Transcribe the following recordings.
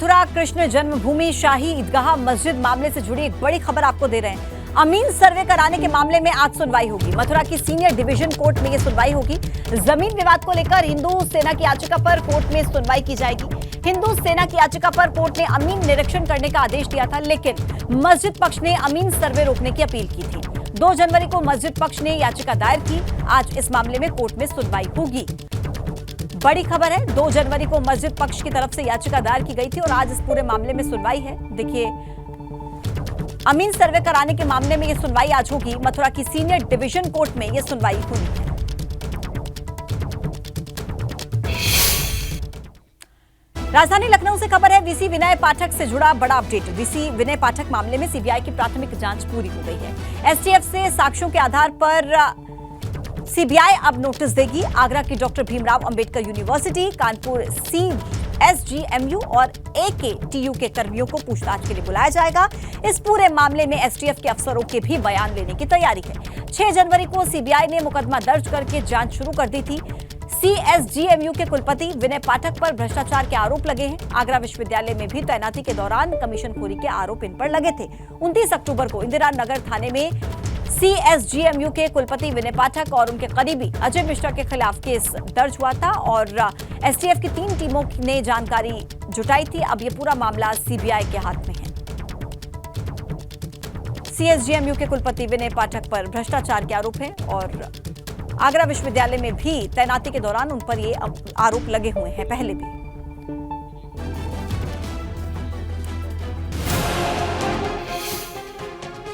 मथुरा कृष्ण जन्मभूमि शाही ईदगाह मस्जिद मामले से जुड़ी एक बड़ी खबर आपको दे रहे हैं। अमीन सर्वे कराने के मामले में आज सुनवाई होगी। मथुरा की सीनियर डिवीजन कोर्ट में यह सुनवाई होगी। जमीन विवाद को लेकर हिंदू सेना की याचिका पर कोर्ट में सुनवाई की जाएगी। हिंदू सेना की याचिका पर कोर्ट ने अमीन निरीक्षण करने का आदेश दिया था, लेकिन मस्जिद पक्ष ने अमीन सर्वे रोकने की अपील की थी। 2 जनवरी को मस्जिद पक्ष ने याचिका दायर की। आज इस मामले में कोर्ट में सुनवाई होगी। बड़ी खबर है, 2 जनवरी को मस्जिद पक्ष की तरफ से याचिका दायर की गई थी और आज इस पूरे मामले में सुनवाई है। देखिए, अमीन सर्वे कराने के मामले में यह सुनवाई आज होगी। मथुरा की सीनियर डिवीजन कोर्ट में यह सुनवाई होनी है। राजधानी लखनऊ से खबर है, वीसी विनय पाठक से जुड़ा बड़ा अपडेट। वीसी विनय पाठक मामले में सीबीआई की प्राथमिक जांच पूरी हो गई है। एसटीएफ से साक्ष्यों के आधार पर सीबीआई अब नोटिस देगी। आगरा की डॉक्टर भीमराव अंबेडकर यूनिवर्सिटी, कानपुर सीएसजीएमयू और एकेटीयू के कर्मियों को पूछताछ के लिए बुलाया जाएगा। इस पूरे मामले में एसटीएफ के अफसरों के भी बयान लेने की तैयारी है। 6 जनवरी को सीबीआई ने मुकदमा दर्ज करके जांच शुरू कर दी थी। सीएसजीएमयू के कुलपति विनय पाठक पर भ्रष्टाचार के आरोप लगे हैं। आगरा विश्वविद्यालय में भी तैनाती के दौरान कमीशनखोरी के आरोप इन पर लगे थे। 29 अक्टूबर को इंदिरा नगर थाने में सीएसजीएमयू के कुलपति विनय पाठक और उनके करीबी अजय मिश्रा के खिलाफ केस दर्ज हुआ था और एसटीएफ की 3 टीमों ने जानकारी जुटाई थी। अब यह पूरा मामला सीबीआई के हाथ में है। सीएसजीएमयू के कुलपति विनय पाठक पर भ्रष्टाचार के आरोप हैं और आगरा विश्वविद्यालय में भी तैनाती के दौरान उन पर ये आरोप लगे हुए हैं पहले भी।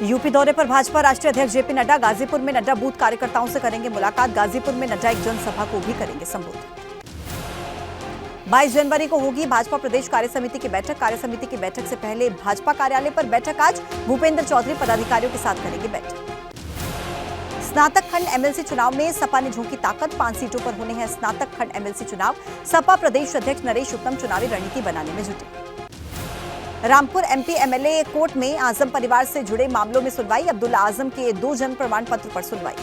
यूपी दौरे पर भाजपा राष्ट्रीय अध्यक्ष जेपी नड्डा गाजीपुर में नड्डा बूथ कार्यकर्ताओं से करेंगे मुलाकात। गाजीपुर में नड्डा एक जनसभा को भी करेंगे संबोधित। 22 जनवरी को होगी भाजपा प्रदेश कार्य समिति की बैठक। कार्य समिति की बैठक से पहले भाजपा कार्यालय पर बैठक। आज भूपेंद्र चौधरी पदाधिकारियों के साथ करेंगे बैठक। स्नातक खंड एमएलसी चुनाव में सपा ने झोंकी ताकत। 5 सीटों पर होने हैं स्नातक खंड एमएलसी चुनाव। सपा प्रदेश अध्यक्ष नरेश उत्तम चुनावी रणनीति बनाने में जुटे। रामपुर एमपी एमएलए कोर्ट में आजम परिवार से जुड़े मामलों में सुनवाई। अब्दुल्ला आजम के 2 जन्म प्रमाण पत्र पर सुनवाई।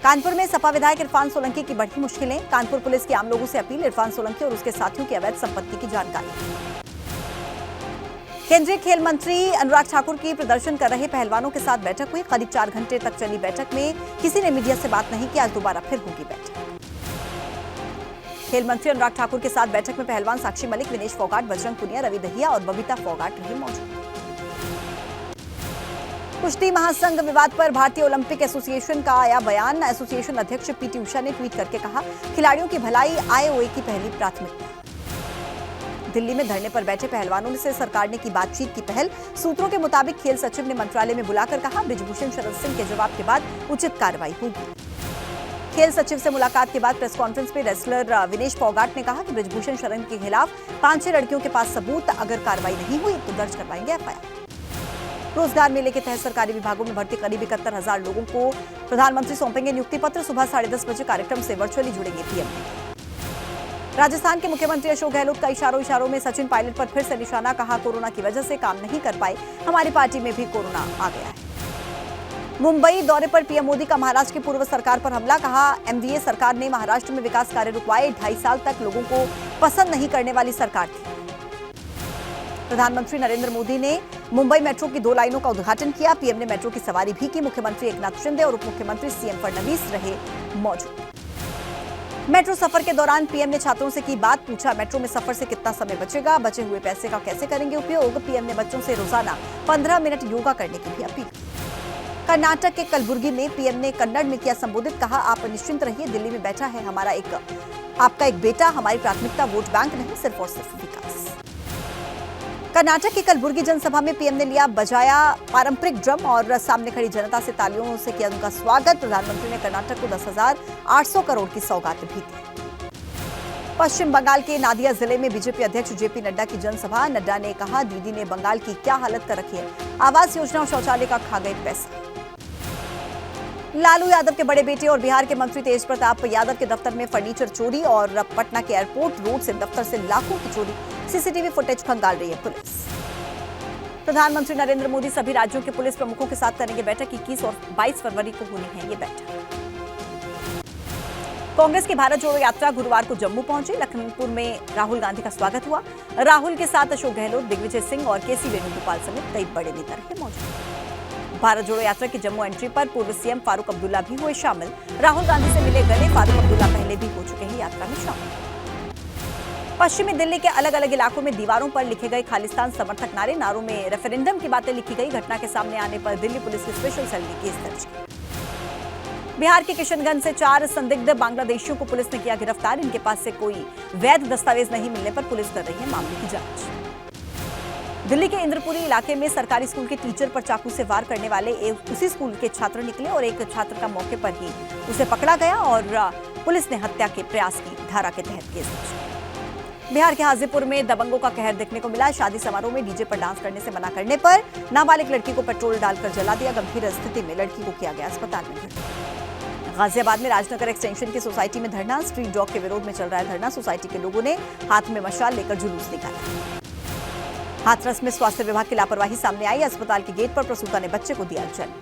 कानपुर में सपा विधायक इरफान सोलंकी की बढ़ी मुश्किलें। कानपुर पुलिस की आम लोगों से अपील, इरफान सोलंकी और उसके साथियों की अवैध संपत्ति की जानकारी। केंद्रीय खेल मंत्री अनुराग ठाकुर की प्रदर्शन कर रहे पहलवानों के साथ बैठक हुई। करीब 4 घंटे तक चली बैठक में किसी ने मीडिया से बात नहीं की। आज दोबारा फिर होगी बैठक। खेल मंत्री अनुराग ठाकुर के साथ बैठक में पहलवान साक्षी मलिक, विनेश फोगाट, बजरंग पुनिया, रवि दहिया और बबीता फोगाट रहे मौजूद। कुश्ती महासंघ विवाद पर भारतीय ओलंपिक एसोसिएशन का आया बयान। एसोसिएशन अध्यक्ष पीटी उषा ने ट्वीट करके कहा, खिलाड़ियों की भलाई आईओए की पहली प्राथमिकता। दिल्ली में धरने पर बैठे पहलवानों से सरकार ने की बातचीत की पहल। सूत्रों के मुताबिक खेल सचिव ने मंत्रालय में बुलाकर कहा, बृजभूषण शरण सिंह के जवाब के बाद उचित कार्रवाई होगी। खेल सचिव से मुलाकात के बाद प्रेस कॉन्फ्रेंस में रेसलर विनेश फोगाट ने कहा कि बृजभूषण शरण के खिलाफ 5-6 लड़कियों के पास सबूत, अगर कार्रवाई नहीं हुई तो दर्ज करवाएंगे एफआईआर। रोजगार मेले के तहत सरकारी विभागों में भर्ती करीब 71,000 लोगों को प्रधानमंत्री सौंपेंगे नियुक्ति पत्र। सुबह 10:30 बजे कार्यक्रम से वर्चुअली जुड़ेंगे पीएम। राजस्थान के मुख्यमंत्री अशोक गहलोत का इशारों में सचिन पायलट पर फिर से निशाना। कहा, कोरोना की वजह से काम नहीं कर पाए, हमारी पार्टी में भी कोरोना आ गया है। मुंबई दौरे पर पीएम मोदी का महाराष्ट्र की पूर्व सरकार पर हमला। कहा, एमवीए सरकार ने महाराष्ट्र में विकास कार्य रुकवाए। 2.5 साल तक लोगों को पसंद नहीं करने वाली सरकार थी। प्रधानमंत्री नरेंद्र मोदी ने मुंबई मेट्रो की 2 लाइनों का उद्घाटन किया। पीएम ने मेट्रो की सवारी भी की। मुख्यमंत्री एकनाथ शिंदे और उप मुख्यमंत्री सीएम फडणवीस रहे मौजूद। मेट्रो सफर के दौरान पीएम ने छात्रों से की बात। पूछा, मेट्रो में सफर से कितना समय बचेगा, बचे हुए पैसे का कैसे करेंगे उपयोग। पीएम ने बच्चों से रोजाना 15 मिनट योगा करने की भी अपील की। कर्नाटक के कलबुर्गी में पीएम ने कन्नड़ में किया संबोधित। कहा, आप निश्चिंत रहिए, दिल्ली में बैठा है आपका एक बेटा। हमारी प्राथमिकता वोट बैंक नहीं, सिर्फ और सिर्फ विकास। कर्नाटक की कलबुर्गी जनसभा में पीएम ने लिया बजाया पारंपरिक ड्रम और सामने खड़ी जनता से तालियों से किया उनका स्वागत। प्रधानमंत्री ने कर्नाटक को 10,800 करोड़ की सौगात भी दी। पश्चिम बंगाल के नादिया जिले में बीजेपी अध्यक्ष जेपी नड्डा की जनसभा। नड्डा ने कहा, दीदी ने बंगाल की क्या हालत कर रखी है, आवास योजना और शौचालय का खा गए पैसा। लालू यादव के बड़े बेटे और बिहार के मंत्री तेज प्रताप यादव के दफ्तर में फर्नीचर चोरी और पटना के एयरपोर्ट रोड से दफ्तर से लाखों की चोरी। सीसीटीवी फुटेज खंगाल रही है पुलिस। प्रधानमंत्री नरेंद्र मोदी सभी राज्यों के पुलिस प्रमुखों के साथ करेंगे बैठक। 21 और 22 फरवरी को होनी है ये बैठक। कांग्रेस की भारत जोड़ो यात्रा गुरुवार को जम्मू पहुंची। लखनपुर में राहुल गांधी का स्वागत हुआ। राहुल के साथ अशोक गहलोत, दिग्विजय सिंह और केसी वेणुगोपाल समेत कई बड़े नेता रहे मौजूद। भारत जोड़ो यात्रा की जम्मू एंट्री पर पूर्व सीएम फारूक अब्दुल्ला भी हुए शामिल। राहुल गांधी से मिले गले। फारूक अब्दुल्ला पहले भी हो चुके हैं यात्रा में शामिल। पश्चिमी दिल्ली के अलग अलग इलाकों में दीवारों पर लिखे गए खालिस्तान समर्थक नारे, नारों में रेफरेंडम की बातें लिखी गई। घटना के सामने आने पर दिल्ली पुलिस की स्पेशल सेल ने केस दर्ज किया। बिहार के किशनगंज से 4 संदिग्ध बांग्लादेशियों को पुलिस ने किया गिरफ्तार। इनके पास से कोई वैध दस्तावेज नहीं मिलने पर पुलिस कर रही है मामले की जांच। दिल्ली के इंद्रपुरी इलाके में सरकारी स्कूल के टीचर पर चाकू से वार करने वाले उसी स्कूल के छात्र निकले और एक छात्र का मौके पर ही उसे पकड़ा गया और पुलिस ने हत्या के प्रयास की धारा के तहत केस दर्ज किया। बिहार के हाजीपुर में दबंगों का कहर देखने को मिला। शादी समारोह में डीजे पर डांस करने से मना करने पर नाबालिग लड़की को पेट्रोल डालकर जला दिया। गंभीर स्थिति में लड़की को किया गया अस्पताल में भर्ती। गाजियाबाद में राजनगर एक्सटेंशन की सोसाइटी में धरना। स्ट्रीट डॉग के विरोध में चल रहा है धरना। सोसाइटी के लोगों ने हाथ में मशाल लेकर जुलूस निकाला। हाथरस में स्वास्थ्य विभाग की लापरवाही सामने आई। अस्पताल के गेट पर प्रसूता ने बच्चे को दिया जन्म।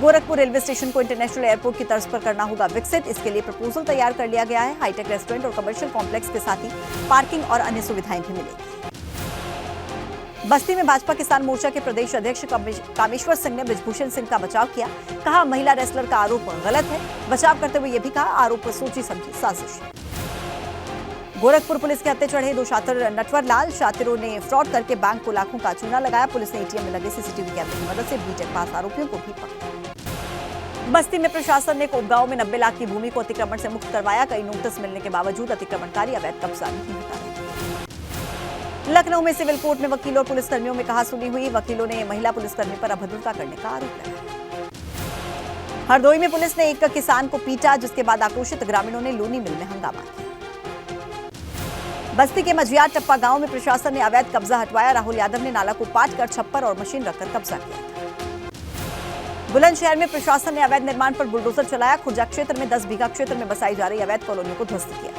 गोरखपुर रेलवे स्टेशन को इंटरनेशनल एयरपोर्ट की तर्ज पर करना होगा विकसित। इसके लिए प्रपोजल तैयार कर लिया गया है। हाईटेक रेस्टोरेंट और कमर्शियल कॉम्प्लेक्स के साथ ही पार्किंग और अन्य सुविधाएं भी मिलेंगी। बस्ती में भाजपा किसान मोर्चा के प्रदेश अध्यक्ष कामेश्वर सिंह ने ब्रिजभूषण सिंह का बचाव किया। कहा, महिला रेसलर का आरोप गलत है। बचाव करते हुए यह भी कहा, आरोप सोची समझी साजिश है। गोरखपुर पुलिस के हत्थे चढ़े 2 शातिर नटवर लाल। शातिरों ने फ्रॉड करके बैंक को लाखों का चूना लगाया। पुलिस ने एटीएम में लगे सीसीटीवी कैमरे की मदद से बीटेक पास आरोपियों को भी पकड़ा। बस्ती में प्रशासन ने कोपगांव में 90 लाख की भूमि को अतिक्रमण से मुक्त करवाया। कई नोटिस मिलने के बावजूद अतिक्रमणकारी अवैध कब्जा नहीं हटा रहे। लखनऊ में सिविल कोर्ट में वकीलों और पुलिसकर्मियों में कहासुनी हुई। वकीलों ने महिला पुलिसकर्मी पर अभद्रता करने का आरोप लगाया। हरदोई में पुलिस ने एक किसान को पीटा, जिसके बाद आक्रोशित ग्रामीणों ने लोनी मिल में हंगामा किया। बस्ती के मझियार टप्पा गांव में प्रशासन ने अवैध कब्जा हटवाया। राहुल यादव ने नाला को पाट कर छप्पर और मशीन रखकर कब्जा किया था। बुलंदशहर में प्रशासन ने अवैध निर्माण पर बुलडोजर चलाया। खुर्जा क्षेत्र में 10 बीघा क्षेत्र में बसाई जा रही अवैध कॉलोनियों को ध्वस्त किया।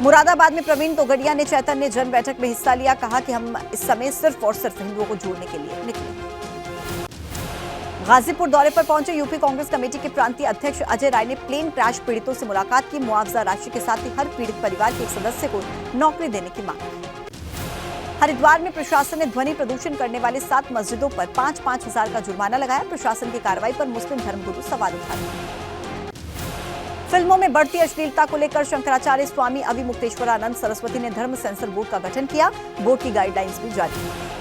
मुरादाबाद में प्रवीण तोगड़िया ने चैतन्य जन बैठक में हिस्सा लिया। कहा कि हम इस समय सिर्फ और सिर्फ हिंदुओं को जोड़ने के लिए निकले। गाजीपुर दौरे पर पहुंचे यूपी कांग्रेस कमेटी के प्रांतीय अध्यक्ष अजय राय ने प्लेन क्रैश पीड़ितों से मुलाकात की। मुआवजा राशि के साथ ही हर पीड़ित परिवार के एक सदस्य को नौकरी देने की मांग की। हरिद्वार में प्रशासन ने ध्वनि प्रदूषण करने वाले 7 मस्जिदों पर 5-5 हजार का जुर्माना लगाया। प्रशासन की कार्रवाई पर मुस्लिम धर्मगुरु सवाल उठा रहे हैं। फिल्मों में बढ़ती अश्लीलता को लेकर शंकराचार्य स्वामी अविमुक्तेश्वरानंद सरस्वती ने धर्म सेंसर बोर्ड का गठन किया। बोर्ड की गाइडलाइंस भी जारी की।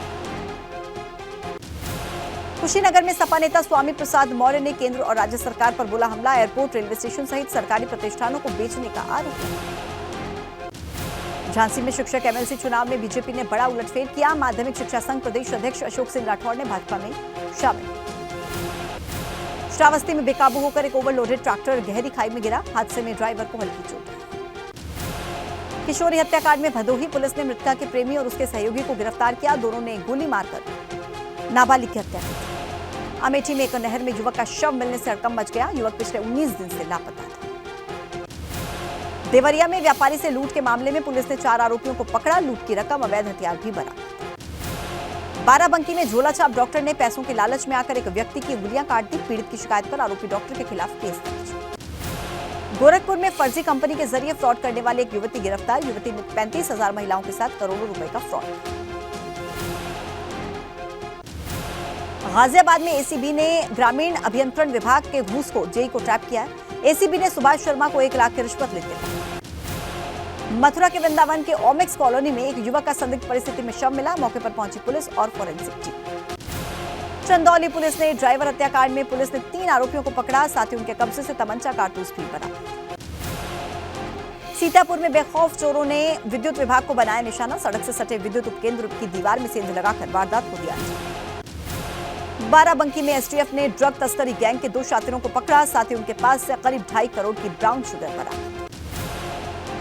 कुशीनगर में सपा नेता स्वामी प्रसाद मौर्य ने केंद्र और राज्य सरकार पर बोला हमला। एयरपोर्ट, रेलवे स्टेशन सहित सरकारी प्रतिष्ठानों को बेचने का आरोप है। झांसी में शिक्षक एमएलसी चुनाव में बीजेपी ने बड़ा उलटफेर किया। माध्यमिक शिक्षा संघ प्रदेश अध्यक्ष अशोक सिंह राठौड़ ने भाजपा में शामिल। श्रावस्ती में बेकाबू होकर एक ओवरलोडेड ट्रैक्टर गहरी खाई में गिरा। हादसे में ड्राइवर को हल्की चोट। किशोरी हत्याकांड में भदोही पुलिस ने मृतका के प्रेमी और उसके सहयोगी को गिरफ्तार किया। दोनों ने गोली मारकर नाबालिग की हत्या की। अमेठी में एक नहर में युवक का शव मिलने से हड़कंप मच गया। युवक पिछले 19 दिन से लापता था। देवरिया में व्यापारी से लूट के मामले में पुलिस ने 4 आरोपियों को पकड़ा। लूट की रकम, अवैध हथियार भी बरामद। बाराबंकी में झोलाछाप डॉक्टर ने पैसों के लालच में आकर एक व्यक्ति की उंगलियां काट दी। पीड़ित की शिकायत पर आरोपी डॉक्टर के खिलाफ केस दर्ज। गोरखपुर में फर्जी कंपनी के जरिए फ्रॉड करने वाली एक युवती गिरफ्तार। युवती ने 35,000 महिलाओं के साथ करोड़ों रुपए का फ्रॉड किया। गाजियाबाद में एसीबी ने ग्रामीण अभियंत्रण विभाग के घूस को जेई को ट्रैप किया है। एसीबी ने सुभाष शर्मा को 1 लाख की रिश्वत लेते पकड़ा। मथुरा के वृंदावन के ओमिक्स कॉलोनी में एक युवक का संदिग्ध परिस्थिति में शव मिला। मौके पर पहुंची पुलिस और फॉरेंसिक टीम। चंदौली पुलिस ने ड्राइवर हत्याकांड में पुलिस ने 3 आरोपियों को पकड़ा। साथ ही उनके कब्जे से तमंचा, कारतूस भी बरामद। सीतापुर में बेखौफ चोरों ने विद्युत विभाग को बनाया निशाना। सड़क से सटे विद्युत उपकेंद्र की दीवार में सेंध लगाकर वारदात को दिया अंजाम। बाराबंकी में एसटीएफ ने ड्रग तस्करी गैंग के 2 शातिरों को पकड़ा। साथ ही उनके पास से करीब 2.5 करोड़ की ब्राउन शुगर बरामद।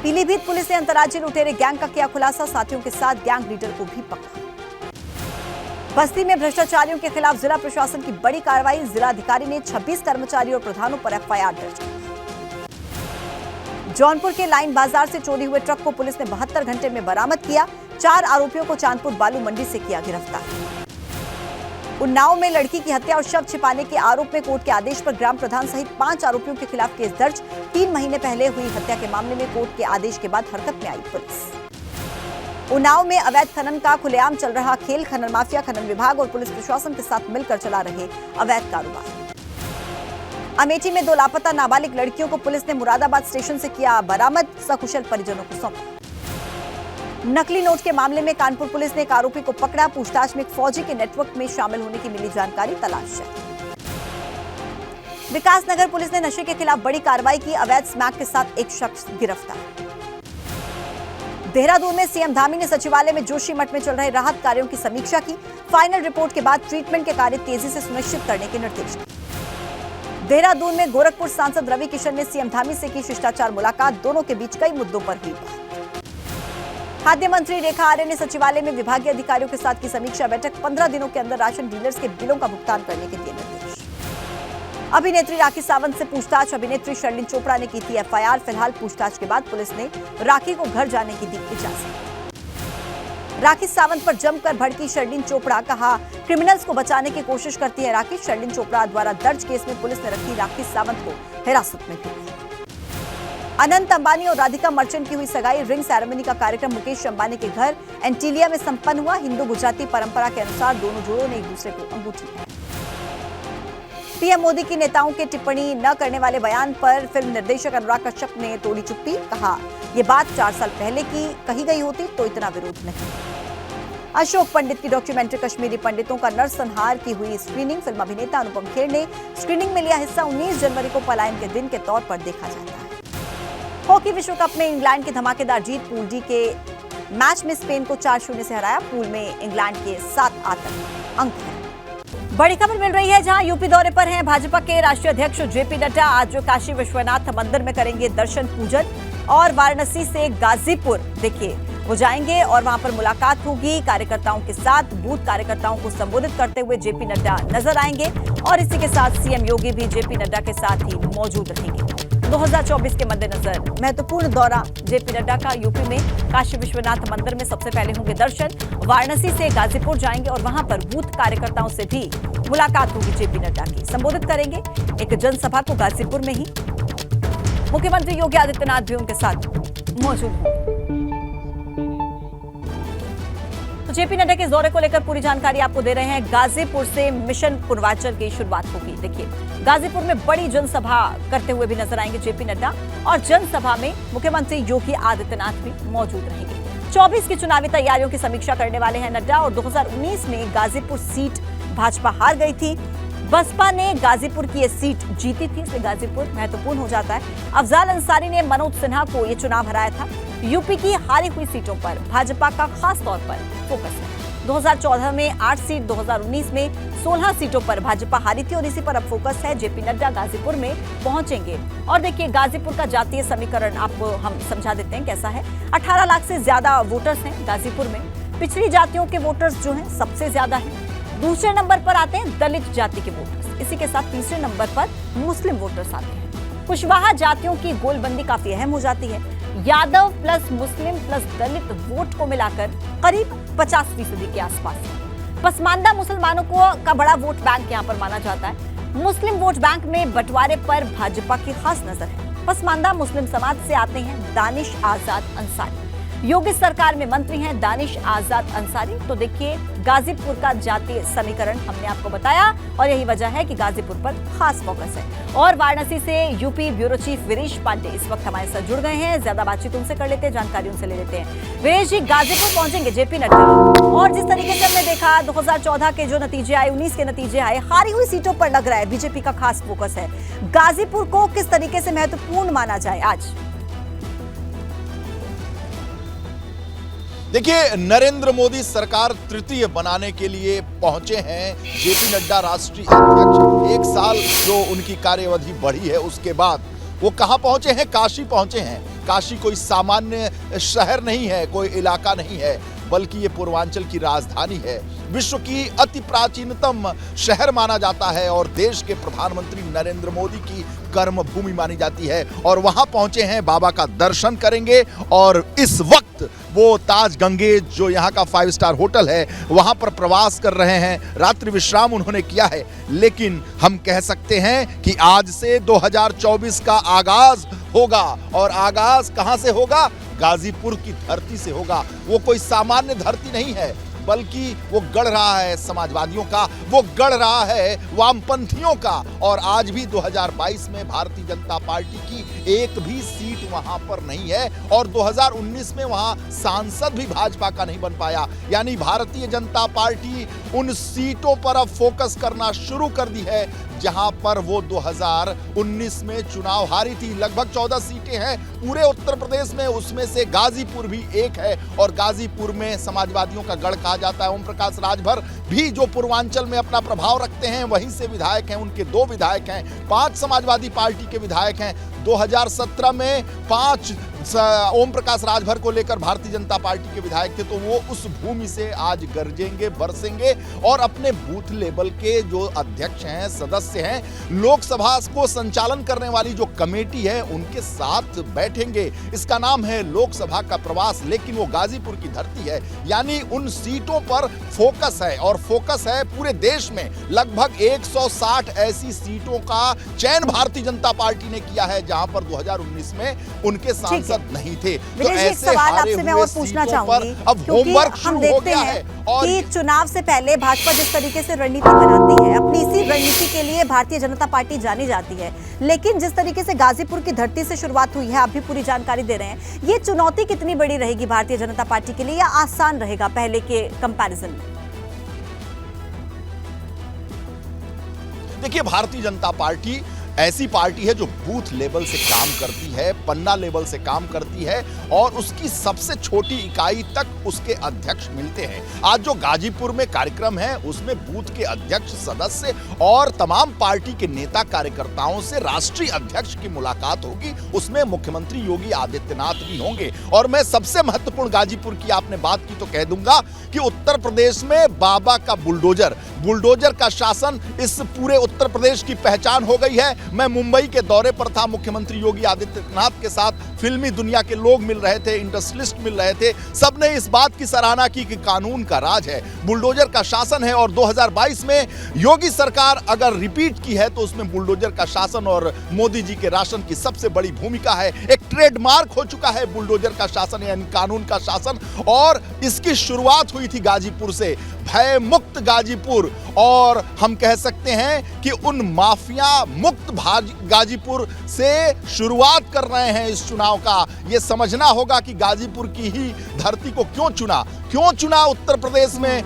पीलीभीत पुलिस ने अंतर्राज्यीय लुटेरे गैंग का किया खुलासा। साथियों के साथ गैंग लीडर को भी पकड़ा। बस्ती में भ्रष्टाचारियों के खिलाफ जिला प्रशासन की बड़ी कार्रवाई। जिलाधिकारी ने 26 कर्मचारियों और प्रधानों पर एफआईआर दर्ज की। जौनपुर के लाइन बाजार से चोरी हुए ट्रक को पुलिस ने 72 घंटे में बरामद किया। 4 आरोपियों को चांदपुर बालू मंडी से किया गिरफ्तार। उन्नाव में लड़की की हत्या और शव छिपाने के आरोप में कोर्ट के आदेश पर ग्राम प्रधान सहित 5 आरोपियों के खिलाफ केस दर्ज। 3 महीने पहले हुई हत्या के मामले में कोर्ट के आदेश के बाद हरकत में आई पुलिस। उन्नाव में अवैध खनन का खुलेआम चल रहा खेल। खनन माफिया खनन विभाग और पुलिस प्रशासन के साथ मिलकर चला रहे अवैध कारोबार। अमेठी में 2 लापता नाबालिग लड़कियों को पुलिस ने मुरादाबाद स्टेशन से किया बरामद। सकुशल परिजनों को सौंपा। नकली नोट के मामले में कानपुर पुलिस ने एक आरोपी को पकड़ा। पूछताछ में एक फौजी के नेटवर्क में शामिल होने की मिली जानकारी तलाश है। विकासनगर पुलिस ने नशे के खिलाफ बड़ी कार्रवाई की। अवैध स्मैक के साथ एक शख्स गिरफ्तार। देहरादून में सीएम धामी ने सचिवालय में जोशीमठ में चल रहे राहत कार्यों की समीक्षा की। फाइनल रिपोर्ट के बाद ट्रीटमेंट के कार्य तेजी से सुनिश्चित करने के निर्देश दिए। देहरादून में गोरखपुर सांसद रवि किशन ने सीएम धामी से की शिष्टाचार मुलाकात। दोनों के बीच कई मुद्दों पर हुई बात। खाद्य मंत्री रेखा आर्य ने सचिवालय में विभागीय अधिकारियों के साथ की समीक्षा बैठक। 15 दिनों के अंदर राशन डीलर्स के बिलों का भुगतान करने के दिए निर्देश। अभिनेत्री राखी सावंत से पूछताछ। अभिनेत्री शर्लिन चोपड़ा ने की थी एफआईआर। फिलहाल पूछताछ के बाद पुलिस ने राखी को घर जाने की दी इजाजत। राखी सावंत पर जमकर भड़की शर्लिन चोपड़ा। कहा, क्रिमिनल्स को बचाने की कोशिश करती है राखी। शर्लिन चोपड़ा द्वारा दर्ज केस में पुलिस ने रखी राखी सावंत को हिरासत में। अनंत अंबानी और राधिका मर्चेंट की हुई सगाई। रिंग सेरेमनी का कार्यक्रम मुकेश अंबानी के घर एंटीलिया में संपन्न हुआ। हिंदू गुजराती परंपरा के अनुसार दोनों जोड़ों ने एक दूसरे को अंगूठी दी। पीएम मोदी की नेताओं के टिप्पणी न करने वाले बयान पर फिल्म निर्देशक अनुराग कश्यप ने तोड़ी चुप्पी। कहा, यह बात 4 साल पहले की कही गई होती तो इतना विरोध नहीं। अशोक पंडित की डॉक्यूमेंट्री कश्मीरी पंडितों का नरसंहार की हुई स्क्रीनिंग। फिल्म अभिनेता अनुपम खेर ने स्क्रीनिंग में लिया हिस्सा। 19 जनवरी को पलायन के दिन के तौर पर देखा जाता है। हॉकी विश्व कप में इंग्लैंड की धमाकेदार जीत। पूल डी के मैच में स्पेन को 4-0 से हराया। पूल में इंग्लैंड के 7 अंक हैं। बड़ी खबर मिल रही है, जहां यूपी दौरे पर हैं भाजपा के राष्ट्रीय अध्यक्ष जेपी नड्डा। आज काशी विश्वनाथ मंदिर में करेंगे दर्शन पूजन और वाराणसी से गाजीपुर देखिए वो जाएंगे और वहां पर मुलाकात होगी कार्यकर्ताओं के साथ। बूथ कार्यकर्ताओं को संबोधित करते हुए जेपी नड्डा नजर आएंगे और इसी के साथ सीएम योगी भी जेपी नड्डा के साथ ही मौजूद रहेंगे। 2024 के मद्देनजर महत्वपूर्ण दौरा जेपी नड्डा का यूपी में। काशी विश्वनाथ मंदिर में सबसे पहले होंगे दर्शन। वाराणसी से गाजीपुर जाएंगे और वहां पर बूथ कार्यकर्ताओं से भी मुलाकात होगी। जेपी नड्डा की संबोधित करेंगे एक जनसभा को गाजीपुर में ही। मुख्यमंत्री योगी आदित्यनाथ भी उनके साथ मौजूद होंगे। जेपी नड्डा के दौरे को लेकर पूरी जानकारी आपको दे रहे हैं। गाजीपुर से मिशन पूर्वांचल की शुरुआत होगी। देखिए, गाजीपुर में बड़ी जनसभा करते हुए भी नजर आएंगे जेपी नड्डा और जनसभा में मुख्यमंत्री योगी आदित्यनाथ भी मौजूद रहेंगे। 24 की चुनावी तैयारियों की समीक्षा करने वाले हैं नड्डा। और 2019 में गाजीपुर सीट भाजपा हार गई थी। बसपा ने गाजीपुर की ये सीट जीती थी, इसलिए गाजीपुर महत्वपूर्ण हो जाता है। अफजाल अंसारी ने मनोज सिन्हा को ये चुनाव हराया था। यूपी की हारी हुई सीटों पर भाजपा का खास तौर पर फोकस है। 2014 में 8 सीट, 2019 में 16 सीटों पर भाजपा हारी थी और इसी पर अब फोकस है। जेपी नड्डा गाजीपुर में पहुंचेंगे और देखिए गाजीपुर का जातीय समीकरण आपको हम समझा देते हैं कैसा है। 18 लाख से ज्यादा वोटर्स हैं गाजीपुर में। पिछड़ी जातियों के वोटर्स जो हैं सबसे ज्यादा हैं। दूसरे नंबर पर आते हैं दलित जाति के वोटर्स। इसी के साथ तीसरे नंबर पर मुस्लिम वोटर्स आते हैं। कुशवाहा जातियों की गोलबंदी काफी अहम हो जाती है। यादव प्लस मुस्लिम प्लस दलित वोट को मिलाकर करीब 50% के आसपास है। पसमानदा मुसलमानों का बड़ा वोट बैंक यहां पर माना जाता है। मुस्लिम वोट बैंक में बंटवारे पर भाजपा की खास नजर है। पसमानदा मुस्लिम समाज से आते हैं दानिश आजाद अंसारी। योगी सरकार में मंत्री हैं दानिश आजाद अंसारी। तो देखिए गाजीपुर का जातीय समीकरण हमने आपको बताया और यही वजह है कि गाजीपुर पर खास फोकस है। और वाराणसी से UP bureau chief Viresh Pandey इस वक्त हमारे साथ जुड़ गए हैं। ज्यादा बातचीत उनसे कर लेते हैं, जानकारी उनसे ले लेते हैं। वीरेश जी, गाजीपुर पहुंचेंगे जेपी नड्डा और जिस तरीके से हमने देखा 2014 के जो नतीजे आए, 19 के नतीजे आए, हारी हुई सीटों पर लग रहा है बीजेपी का खास फोकस है। गाजीपुर को किस तरीके से महत्वपूर्ण माना जाए आज? देखिए, नरेंद्र मोदी सरकार तृतीय बनाने के लिए पहुंचे हैं जेपी नड्डा राष्ट्रीय अध्यक्ष। 1 साल जो उनकी कार्यवधि बढ़ी है उसके बाद वो कहां पहुंचे हैं? काशी पहुंचे हैं। काशी कोई सामान्य शहर नहीं है, कोई इलाका नहीं है, बल्कि ये पूर्वांचल की राजधानी है। विश्व की अति प्राचीनतम शहर माना जाता है और देश के प्रधानमंत्री नरेंद्र मोदी की कर्म भूमि मानी जाती है और वहां पहुंचे हैं, बाबा का दर्शन करेंगे। और इस वक्त वो ताज गंगेज जो यहाँ का 5 स्टार होटल है वहां पर प्रवास कर रहे हैं, रात्रि विश्राम उन्होंने किया है। लेकिन हम कह सकते हैं कि आज से 2024 का आगाज होगा और आगाज कहां से होगा? गाजीपुर की धरती से होगा। वो कोई सामान्य धरती नहीं है, बल्कि वो गढ़ रहा है समाजवादियों का, वो गढ़ रहा है वामपंथियों का। और आज भी 2022 में भारतीय जनता पार्टी की एक भी सीट वहां पर नहीं है और 2019 में वहां सांसद भी भाजपा का नहीं बन पाया। यानी भारतीय जनता पार्टी उन सीटों पर अब फोकस करना शुरू कर दी है जहां पर वो 2019 में चुनाव हारी थी। लगभग 14 सीटें हैं पूरे उत्तर प्रदेश में, उसमें से गाजीपुर भी एक है और गाजीपुर में समाजवादियों का गढ़ कहा जाता है। ओम प्रकाश राजभर भी जो पूर्वांचल में अपना प्रभाव रखते हैं वहीं से विधायक हैं, उनके 2 विधायक हैं, 5 समाजवादी पार्टी के विधायक हैं। 2017 में 5 ओम प्रकाश राजभर को लेकर भारतीय जनता पार्टी के विधायक थे, तो वो उस भूमि से आज गरजेंगे, बरसेंगे और अपने बूथ लेवल के जो अध्यक्ष हैं, सदस्य हैं, लोकसभा को संचालन करने वाली जो कमेटी है उनके साथ बैठेंगे। इसका नाम है लोकसभा का प्रवास, लेकिन वो गाजीपुर की धरती है। यानी उन सीटों पर फोकस है और फोकस है पूरे देश में। लगभग 160 ऐसी सीटों का चयन भारतीय जनता पार्टी ने किया है जहां पर 2019 में उनके सांसद नहीं थे। तो ऐसे सवाल आपसे मैं और पूछना चाहूंगी, अब होमवर्क हम देखते हैं कि चुनाव से पहले भाजपा जिस तरीके से रणनीति बनाती है, अपनी इसी रणनीति के लिए भारतीय जनता पार्टी जानी जाती है। लेकिन जिस तरीके से गाजीपुर की धरती से शुरुआत हुई है, आप भी पूरी जानकारी दे रहे हैं, ये चुनौती कितनी बड़ी रहेगी भारतीय जनता पार्टी के लिए या आसान रहेगा पहले के कंपैरिजन में? देखिए, भारतीय जनता पार्टी ऐसी पार्टी है जो बूथ लेवल से काम करती है, पन्ना लेवल से काम करती है और उसकी सबसे छोटी इकाई तक उसके अध्यक्ष मिलते हैं। आज जो गाजीपुर में कार्यक्रम है उसमें बूथ के अध्यक्ष, सदस्य और तमाम पार्टी के नेता कार्यकर्ताओं से राष्ट्रीय अध्यक्ष की मुलाकात होगी। उसमें मुख्यमंत्री योगी आदित्यनाथ भी होंगे। और मैं सबसे महत्वपूर्ण गाजीपुर की आपने बात की तो कह दूंगा कि उत्तर प्रदेश में बाबा का बुलडोजर का शासन इस पूरे उत्तर प्रदेश की पहचान हो गई है। मैं मुंबई के दौरे पर था, मुख्यमंत्री योगी आदित्यनाथ के साथ फिल्मी दुनिया के लोग मिल रहे थे, इंडस्ट्रियलिस्ट मिल रहे थे, सबने इस बात की सराहना की कि कानून का राज है, बुलडोजर का शासन है। और 2022 में योगी सरकार अगर रिपीट की है तो उसमें बुलडोजर का शासन और मोदी जी के राशन की सबसे बड़ी भूमिका है। एक ट्रेडमार्क हो चुका है बुलडोजर का शासन यानी कानून का शासन। और इसकी शुरुआत हुई थी गाजीपुर से, भय मुक्त गाजीपुर। और हम कह सकते हैं कि उन माफिया मुक्त गाजीपुर से शुरुआत कर रहे हैं इस चुनाव का। यह समझना होगा कि गाजीपुर की ही धरती को क्यों चुना उत्तर प्रदेश में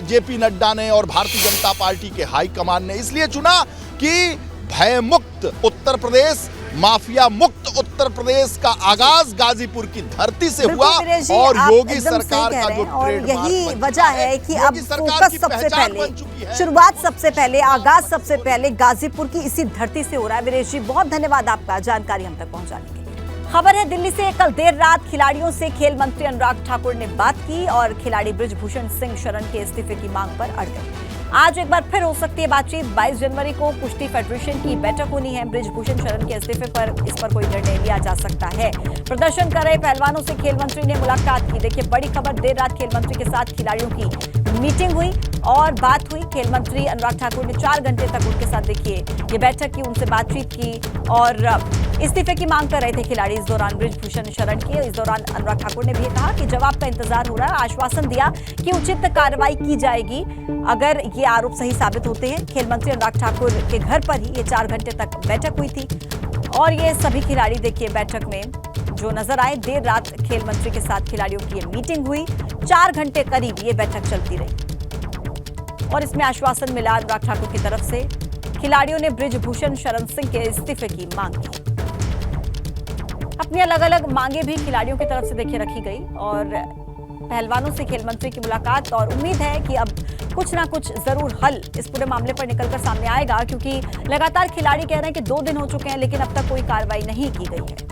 जेपी नड्डा ने और भारतीय जनता पार्टी के हाईकमान ने। इसलिए चुना कि भय मुक्त उत्तर प्रदेश, माफिया मुक्त उत्तर प्रदेश का आगाज गाजीपुर की धरती से हुआ और योगी सरकार का जो और यही वजह है कि अब फोकस सबसे पहले, शुरुआत सबसे पहले, आगाज सबसे पहले गाजीपुर की इसी धरती से हो रहा है। वीरेश जी, बहुत धन्यवाद आपका जानकारी हम तक पहुंचाने के लिए। खबर है दिल्ली से, कल देर रात खिलाड़ियों से खेल मंत्री अनुराग ठाकुर ने बात की और खिलाड़ी बृजभूषण सिंह शरण के इस्तीफे की मांग पर अड़ गए। आज एक बार फिर हो सकती है बातचीत। 22 जनवरी को कुश्ती फेडरेशन की बैठक होनी है। बृजभूषण शरण के इस्तीफे पर इस पर कोई निर्णय लिया जा सकता है। प्रदर्शन कर रहे पहलवानों से खेल मंत्री ने मुलाकात की। देखिए, बड़ी खबर, देर रात खेल मंत्री के साथ खिलाड़ियों की मीटिंग हुई और बात हुई। खेल मंत्री अनुराग ठाकुर ने 4 घंटे तक उनके साथ देखिए ये बैठक की, उनसे बातचीत की और इस्तीफे की मांग कर रहे थे खिलाड़ी इस दौरान बृजभूषण शरण की। इस दौरान अनुराग ठाकुर ने भी कहा कि जवाब का इंतजार हो रहा है, आश्वासन दिया कि उचित कार्रवाई की जाएगी अगर ये आरोप सही साबित होते हैं। खेल मंत्री अनुराग ठाकुर के घर पर ही ये 4 घंटे तक बैठक हुई थी और ये सभी खिलाड़ी देखिए बैठक में जो नजर आए। देर रात खेल मंत्री के साथ खिलाड़ियों की ये मीटिंग हुई, 4 घंटे करीब ये बैठक चलती रही और इसमें आश्वासन मिला अनुराग ठाकुर की तरफ से। खिलाड़ियों ने बृजभूषण शरण सिंह के इस्तीफे की मांग की। अपनी अलग अलग मांगे भी खिलाड़ियों की तरफ से देखिए रखी गई और पहलवानों से खेल मंत्री की मुलाकात। और उम्मीद है कि अब कुछ ना कुछ जरूर हल इस पूरे मामले पर निकलकर सामने आएगा, क्योंकि लगातार खिलाड़ी कह रहे हैं कि 2 दिन हो चुके हैं लेकिन अब तक कोई कार्रवाई नहीं की गई है।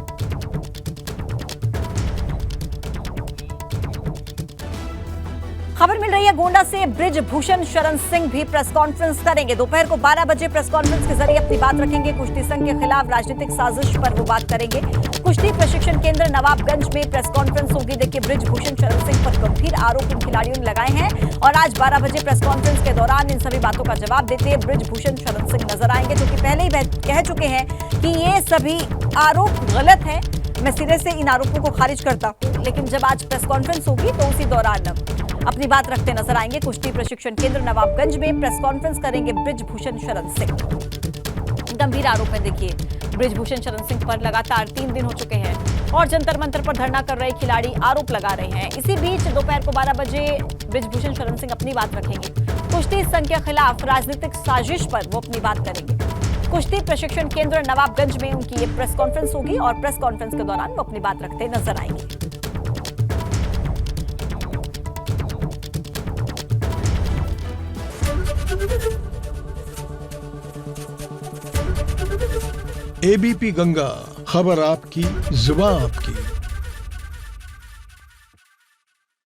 खबर मिल रही है गोंडा से ब्रिजभूषण शरण सिंह भी प्रेस कॉन्फ्रेंस करेंगे। दोपहर को 12 बजे प्रेस कॉन्फ्रेंस के जरिए अपनी बात रखेंगे। कुश्ती संघ के खिलाफ राजनीतिक साजिश पर वो बात करेंगे। कुश्ती प्रशिक्षण केंद्र नवाबगंज में प्रेस कॉन्फ्रेंस होगी। देखिए, ब्रिजभूषण शरण सिंह पर गंभीर आरोप इन खिलाड़ियों ने लगाए हैं और आज 12 बजे प्रेस कॉन्फ्रेंस के दौरान इन सभी बातों का जवाब देते हुए ब्रिजभूषण शरण सिंह नजर आएंगे, जो कि पहले ही कह चुके हैं कि ये सभी आरोप गलत है। मैं सिरे से इन आरोपों को खारिज करता हूं, लेकिन जब आज प्रेस कॉन्फ्रेंस होगी तो उसी दौरान अपनी बात रखते नजर आएंगे। कुश्ती प्रशिक्षण केंद्र नवाबगंज में प्रेस कॉन्फ्रेंस करेंगे ब्रिजभूषण शरण सिंह। गंभीर आरोप है। देखिए, ब्रिजभूषण शरण सिंह पर लगातार 3 दिन हो चुके हैं और जंतर मंतर पर धरना कर रहे खिलाड़ी आरोप लगा रहे हैं। इसी बीच दोपहर को 12 बजे ब्रिजभूषण शरण सिंह अपनी बात रखेंगे। कुश्ती संघ के खिलाफ राजनीतिक साजिश पर वो अपनी बात करेंगे। कुश्ती प्रशिक्षण केंद्र नवाबगंज में उनकी ये प्रेस कॉन्फ्रेंस होगी और प्रेस कॉन्फ्रेंस के दौरान वो अपनी बात रखते नजर आएंगे। एबीपी गंगा, खबर आपकी, जुबान आपकी।